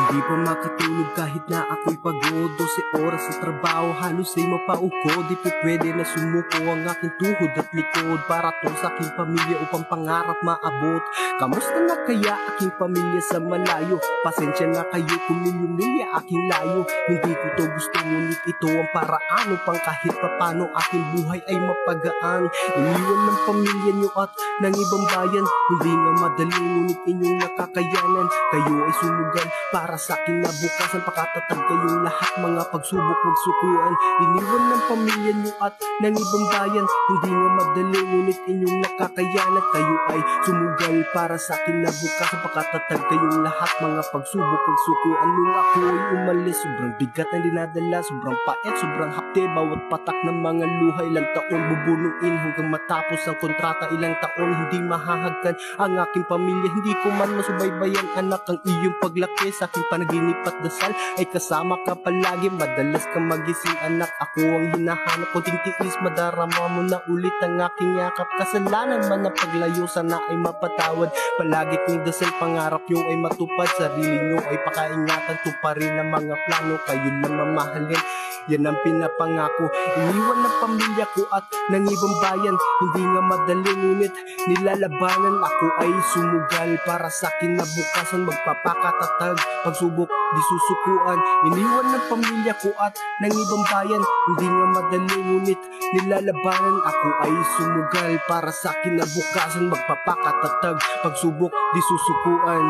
Hindi pa makatulog kahit na ako'y pagod. 12 oras sa trabaho, halos ay mapaukod. Di pa pwede na sumuko ang aking tuhod at likod para to sa aking pamilya upang pangarap maabot. Kamusta na kaya aking pamilya sa malayo? Pasensya na kayo kung milya aking layo. Hindi ko to gusto ngunit ito ang paraan upang kahit papano aking buhay ay mapagaan. Iniwan ng pamilya nyo at ng ibang bayan, hindi nga madali ngunit inyong nakakayanan. Kayo ay sumugal para sa akin na bukasan, pakatatag kayong lahat mga pagsubok magsukuan. Iniwan ng pamilya nyo at ng ibang bayan, hindi nga madali ngunit inyong nakakayanan. Kayo ay sumugal para sa akin na bukasan, pakatatag kayong lahat mga pagsubok magsukuan. Nung ako ay umalis, sobrang bigat ang dinadala, sobrang pait, sobrang hapde, bawat patak ng mga luha. Ilang taon bubunuin hanggang matapos ang kontrata, ilang taon hindi mahahagkan ang aking pamilya. Hindi ko man masubaybayan anak ang iyong paglaki. Sa aking panaginip at dasal ay kasama ka palagi. Madalas kang magising anak, ako ang hinahanap. Kunting tiis, madarama mo na ulit ang aking yakap. Kasalanan man ang paglayo, sana ay mapatawad. Palagi kong dasal, pangarap nyo ay matupad. Sarili nyo ay pakaingatan, tuparin ang mga plano. Kayo lang mamahalin, yan ang pinapangako. Iniwan ng pamilya ko at ng ibang bayan, hindi nga madali ngunit nilalabanan. Ako ay sumugal para sa akin na bukasan, magpapakatatag, pagsubok di susukuan. Iniwan ng pamilya ko at ng ibang bayan, hindi nga madali ngunit nilalabanan. Ako ay sumugal para sa akin na bukasan, magpapakatatag, pagsubok di susukuan.